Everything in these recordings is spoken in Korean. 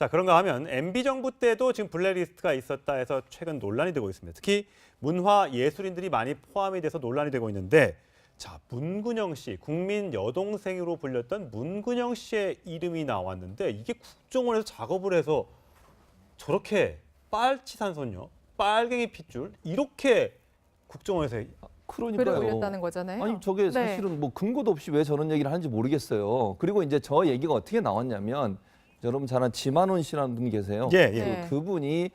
자, 그런가 하면 MB 정부 때도 지금 블랙리스트가 있었다 해서 최근 논란이 되고 있습니다. 특히 문화 예술인들이 많이 포함이 돼서 논란이 되고 있는데, 자, 문근영 씨, 국민 여동생으로 불렸던 문근영 씨의 이름이 나왔는데, 이게 국정원에서 작업을 해서 저렇게 빨치산 손녀, 빨갱이 핏줄 이렇게 국정원에서 글을 그러니까요. 올렸다는 거잖아요. 아니 저게 사실은 뭐 근거도 없이 왜 저런 얘기를 하는지 모르겠어요. 그리고 이제 저 얘기가 어떻게 나왔냐면 여러분 잘 아는 지만원 씨라는 분 계세요. 예. 네. 그분이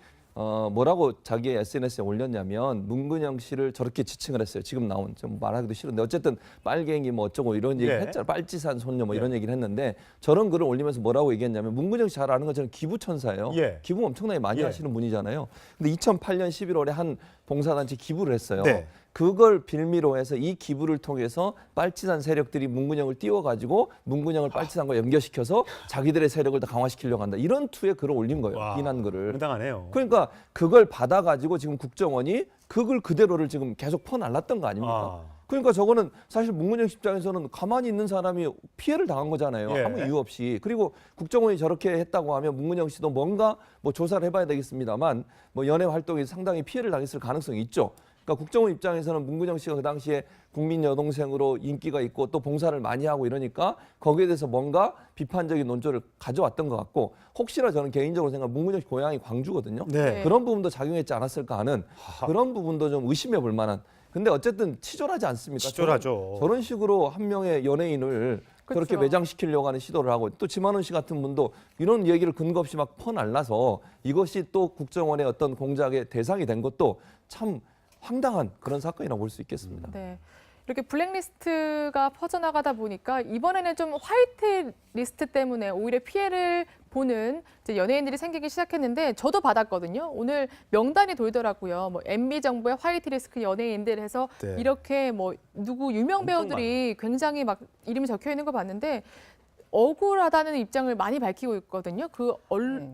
뭐라고 자기의 SNS에 올렸냐면 문근영 씨를 저렇게 지칭을 했어요. 지금 나온 좀 말하기도 싫은데 어쨌든 빨갱이 뭐 어쩌고 이런 얘기 예. 했잖아요. 빨치산 손녀 뭐 이런 예. 얘기를 했는데 저런 글을 올리면서 뭐라고 얘기했냐면 문근영 씨 잘 아는 것처럼 기부천사예요. 예. 기부 엄청나게 많이 예. 하시는 분이잖아요. 근데 2008년 11월에 한 봉사단체 기부를 했어요. 네. 그걸 빌미로 해서 이 기부를 통해서 빨치산 세력들이 문근영을 띄워가지고 문근영을 빨치산과 연결시켜서 자기들의 세력을 더 강화시키려고 한다. 이런 투의 글을 올린 거예요. 와, 비난 글을. 황당하네요. 그러니까 그걸 받아가지고 지금 국정원이 그 글 그대로를 지금 계속 퍼날랐던 거 아닙니까? 그러니까 저거는 사실 문근영 입장에서는 가만히 있는 사람이 피해를 당한 거잖아요. 예. 아무 이유 없이. 그리고 국정원이 저렇게 했다고 하면 문근영 씨도 뭔가 뭐 조사를 해봐야 되겠습니다만 뭐 연예 활동에 상당히 피해를 당했을 가능성이 있죠. 그러니까 국정원 입장에서는 문근영 씨가 그 당시에 국민 여동생으로 인기가 있고 또 봉사를 많이 하고 이러니까 거기에 대해서 뭔가 비판적인 논조를 가져왔던 것 같고 혹시나 저는 개인적으로 생각 문근영 씨 고향이 광주거든요. 네. 그런 부분도 작용했지 않았을까 하는 그런 부분도 좀 의심해 볼 만한. 근데 어쨌든 치졸하지 않습니까? 치졸하죠. 저런 식으로 한 명의 연예인을 그렇게 그렇죠. 매장시키려고 하는 시도를 하고 또 지만원 씨 같은 분도 이런 얘기를 근거 없이 막 퍼날라서 이것이 또 국정원의 어떤 공작의 대상이 된 것도 참 황당한 그런 사건이라고 볼 수 있겠습니다. 네. 이렇게 블랙리스트가 퍼져나가다 보니까 이번에는 좀 화이트 리스트 때문에 오히려 피해를 보는 이제 연예인들이 생기기 시작했는데 저도 받았거든요. 오늘 명단이 돌더라고요. 뭐 MB 정부의 화이트 리스트 연예인들 해서 네. 이렇게 뭐 누구 유명 엄청 배우들이 굉장히 막 이름이 적혀 있는 거 봤는데 억울하다는 입장을 많이 밝히고 있거든요. 그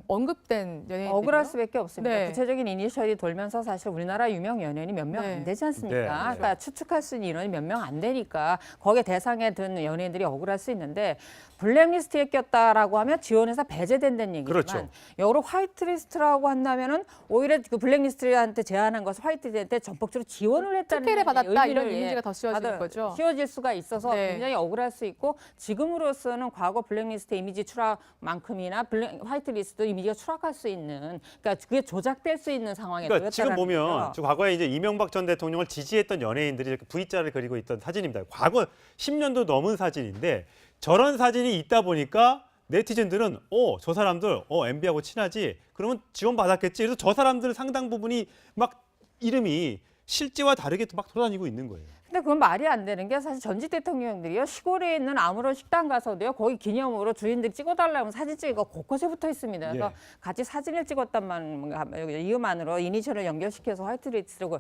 언급된 연예인 억울할 수밖에 없습니다. 네. 구체적인 이니셜이 돌면서 사실 우리나라 유명 연예인이 몇 명 네. 안 되지 않습니까? 네. 그러니까 추측할 수 있는 인원이 몇 명 안 되니까 거기에 대상에 든 연예인들이 억울할 수 있는데 블랙리스트에 꼈다라고 하면 지원에서 배제된다는 얘기지만 그렇죠. 여러 화이트리스트라고 한다면은 오히려 그 블랙리스트한테 제안한 것을 화이트리스트한테 전폭적으로 지원을 했다는 특혜를 받았다 이런 의미를 이미지가 더 씌워지는 거죠. 씌워질 수가 있어서 네. 굉장히 억울할 수 있고 지금으로서는 과거 블랙리스트 이미지 추락만큼이나 화이트리스트 이미지가 추락할 수 있는 그러니까 그게 조작될 수 있는 상황에 그러니까 지금 놓였다는 보면 거죠. 저 과거에 이제 이명박 전 대통령을 지지했던 연예인들이 이렇게 V자를 그리고 있던 사진입니다. 과거 10년도 넘은 사진인데 저런 사진이 있다 보니까 네티즌들은 저 사람들 MB하고 친하지 그러면 지원받았겠지. 그래서 저 사람들 상당 부분이 막 이름이 실제와 다르게 막 돌아다니고 있는 거예요. 근데 그건 말이 안 되는 게 사실 전직 대통령들이요 시골에 있는 아무런 식당 가서도요 거기 기념으로 주인들 찍어달라면 사진 찍어 곳곳에 붙어 있습니다. 그래서 예. 같이 사진을 찍었단 이유만으로 이니셜을 연결시켜서 화이트리스트로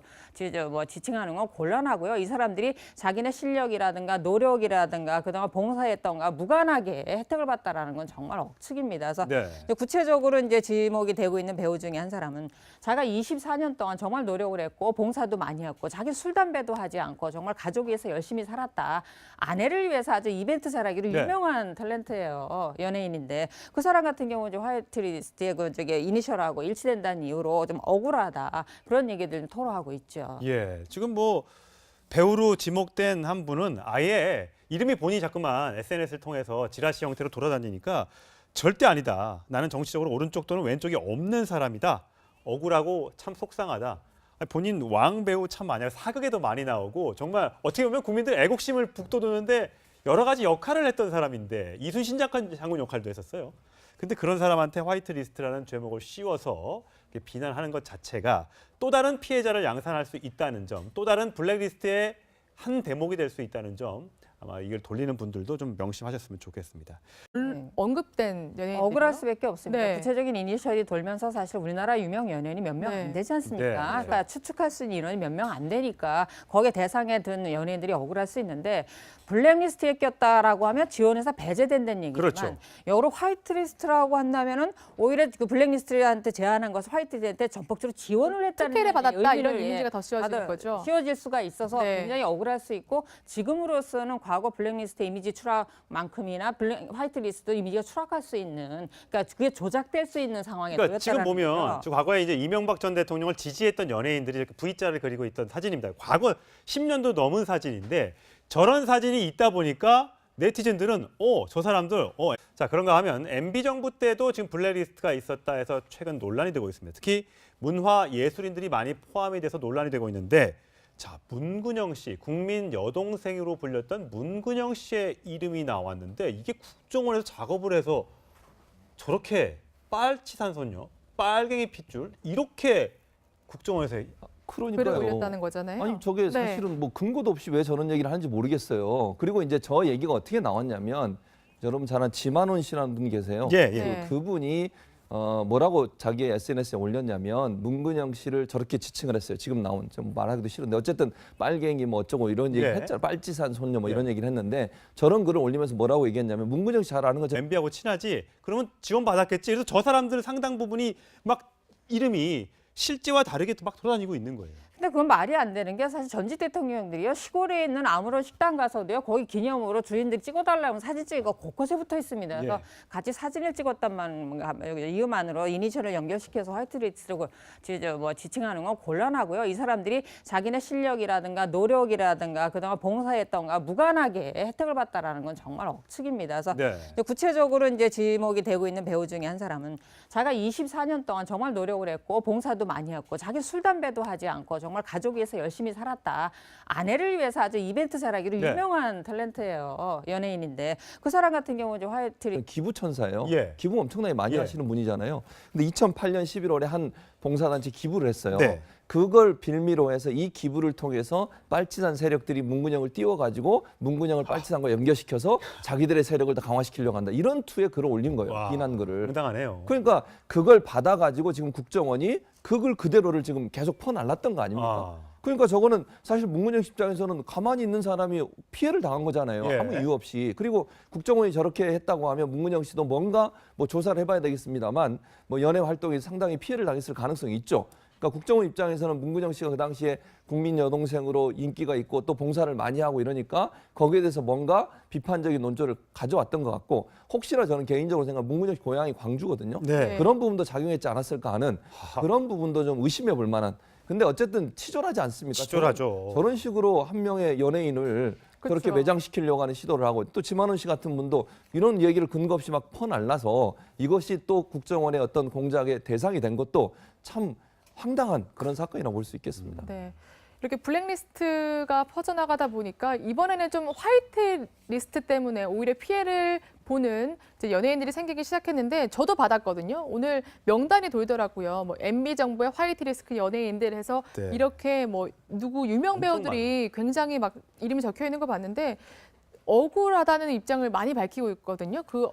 뭐 지칭하는 건 곤란하고요. 이 사람들이 자기네 실력이라든가 노력이라든가 그동안 봉사했던가 무관하게 혜택을 받다라는 건 정말 억측입니다. 그래서 네. 이제 구체적으로 이제 지목이 되고 있는 배우 중에 한 사람은 자기가 24년 동안 정말 노력을 했고 봉사도 많이 했고 자기 술 담배도 하지 않고 정말 가족 위해서 열심히 살았다. 아내를 위해서 아주 이벤트 잘하기로 네. 유명한 탤런트예요. 연예인인데 그 사람 같은 경우 이제 화이트리스트에 이니셜하고 일치된다는 이유로 좀 억울하다. 그런 얘기들 토로하고 있죠. 예, 지금 뭐 배우로 지목된 한 분은 아예 이름이 본인이 자꾸만 SNS를 통해서 지라시 형태로 돌아다니니까 절대 아니다. 나는 정치적으로 오른쪽 또는 왼쪽이 없는 사람이다. 억울하고 참 속상하다. 본인 왕 배우 참 많이 하고 사극에도 많이 나오고 정말 어떻게 보면 국민들 애국심을 북돋우는데 여러 가지 역할을 했던 사람인데 이순신 장군 역할도 했었어요. 근데 그런 사람한테 화이트리스트라는 죄목을 씌워서 비난하는 것 자체가 또 다른 피해자를 양산할 수 있다는 점, 또 다른 블랙리스트의 한 대목이 될 수 있다는 점, 아마 이걸 돌리는 분들도 좀 명심하셨으면 좋겠습니다. 언급된 연예인 억울할 수밖에 없습니다. 네. 구체적인 이니셜이 돌면서 사실 우리나라 유명 연예인이 몇 명 네. 안 되지 않습니까? 네. 그러니까 추측할 수 있는 인원이 몇 명 안 되니까 거기에 대상에 든 연예인들이 억울할 수 있는데 블랙리스트에 꼈다라고 하면 지원에서 배제된다는 얘기지만 그렇죠. 여러 화이트리스트라고 한다면은 오히려 그 블랙리스트한테 제안한 것을 화이트리스트한테 전폭적으로 지원을 했다는 특혜를 받았다 이런 의미를 이미지가 더 씌워지는 거죠. 씌워질 수가 있어서 네. 굉장히 억울할 수 있고 지금으로서는 과거 블랙리스트 이미지 추락만큼이나 화이트리스트 이미지가 추락할 수 있는, 그러니까 그게 조작될 수 있는 상황에 그러니까 지금 놓였다는 보면 거죠. 저 과거에 이제 이명박 전 대통령을 지지했던 연예인들이 이렇게 V자를 그리고 있던 사진입니다. 과거 10년도 넘은 사진인데 저런 사진이 있다 보니까 네티즌들은 저 사람들 자, 그런가 하면 MB 정부 때도 지금 블랙리스트가 있었다 해서 최근 논란이 되고 있습니다. 특히 문화 예술인들이 많이 포함이 돼서 논란이 되고 있는데, 자, 문근영 씨, 국민 여동생으로 불렸던 문근영 씨의 이름이 나왔는데 이게 국정원에서 작업을 해서 저렇게 빨치산 손녀, 빨갱이 핏줄 이렇게 국정원에서 글을 그러니까요. 올렸다는 거잖아요. 아니 저게 네. 사실은 뭐 근거도 없이 왜 저런 얘기를 하는지 모르겠어요. 그리고 이제 저 얘기가 어떻게 나왔냐면, 여러분 잘 아는 지만원 씨라는 분 계세요. 예. 네. 그분이 뭐라고 자기의 SNS에 올렸냐면 문근영 씨를 저렇게 지칭을 했어요. 지금 나온, 좀 말하기도 싫은데 어쨌든 빨갱이 뭐 어쩌고 이런 얘기 예. 했잖아요. 빨치산 손녀 뭐 이런 예. 얘기를 했는데, 저런 글을 올리면서 뭐라고 얘기했냐면, 문근영 씨 잘 아는 거죠. MB하고 친하지? 그러면 지원 받았겠지. 그래서 저 사람들 상당 부분이 막 이름이 실제와 다르게 막 돌아다니고 있는 거예요. 근데 그건 말이 안 되는 게, 사실 전직 대통령들이요, 시골에 있는 아무런 식당 가서도요, 거기 기념으로 주인들이 찍어달라면 사진 찍고 곳곳에 붙어 있습니다. 그래서 예. 같이 사진을 찍었단 이유만으로 이니셜을 연결시켜서 화이트리스트로 지칭하는 건 곤란하고요. 이 사람들이 자기네 실력이라든가 노력이라든가 그동안 봉사했던가 무관하게 혜택을 받다라는 건 정말 억측입니다. 그래서 네. 구체적으로 이제 지목이 되고 있는 배우 중에 한 사람은 자기가 24년 동안 정말 노력을 했고 봉사도 많이 했고 자기 술 담배도 하지 않고 정말 가족 위해서 열심히 살았다. 아내를 위해서 아주 이벤트 잘하기로 네. 유명한 탤런트예요. 연예인인데 그 사람 같은 경우 이제 화이트리 기부 천사예요. 예. 기부 엄청나게 많이 예. 하시는 분이잖아요. 근데 2008년 11월에 한 봉사단체 기부를 했어요. 네. 그걸 빌미로 해서 이 기부를 통해서 빨치산 세력들이 문근영을 띄워가지고 문근영을 빨치산과 연결시켜서 자기들의 세력을 더 강화시키려고 한다. 이런 투의 글을 올린 거예요. 와, 비난 글을. 황당하네요. 그러니까 그걸 받아가지고 지금 국정원이 그걸 그대로를 지금 계속 퍼날랐던 거 아닙니까? 그러니까 저거는 사실 문근영 입장에서는 가만히 있는 사람이 피해를 당한 거잖아요. 예. 아무 이유 없이. 그리고 국정원이 저렇게 했다고 하면 문근영 씨도 뭔가 뭐 조사를 해봐야 되겠습니다만 뭐 연예 활동에 상당히 피해를 당했을 가능성이 있죠. 그러니까 국정원 입장에서는 문근영 씨가 그 당시에 국민 여동생으로 인기가 있고 또 봉사를 많이 하고 이러니까 거기에 대해서 뭔가 비판적인 논조를 가져왔던 것 같고, 혹시나 저는 개인적으로 생각하면 문근영 씨 고향이 광주거든요. 네. 그런 부분도 작용했지 않았을까 하는 그런 부분도 좀 의심해 볼 만한. 근데 어쨌든 치졸하지 않습니까? 치졸하죠. 저런 식으로 한 명의 연예인을 그렇게 그쵸. 매장시키려고 하는 시도를 하고, 또 지만원 씨 같은 분도 이런 얘기를 근거 없이 막 퍼날라서 이것이 또 국정원의 어떤 공작의 대상이 된 것도 참 황당한 그런 사건이라고 볼 수 있겠습니다. 네. 이렇게 블랙리스트가 퍼져나가다 보니까 이번에는 좀 화이트 리스트 때문에 오히려 피해를 보는 이제 연예인들이 생기기 시작했는데, 저도 받았거든요. 오늘 명단이 돌더라고요. 뭐 MB 정부의 화이트 리스트 연예인들 해서 네. 이렇게 뭐 누구 유명 엄청 배우들이 굉장히 막 이름이 적혀 있는 거 봤는데 억울하다는 입장을 많이 밝히고 있거든요. 그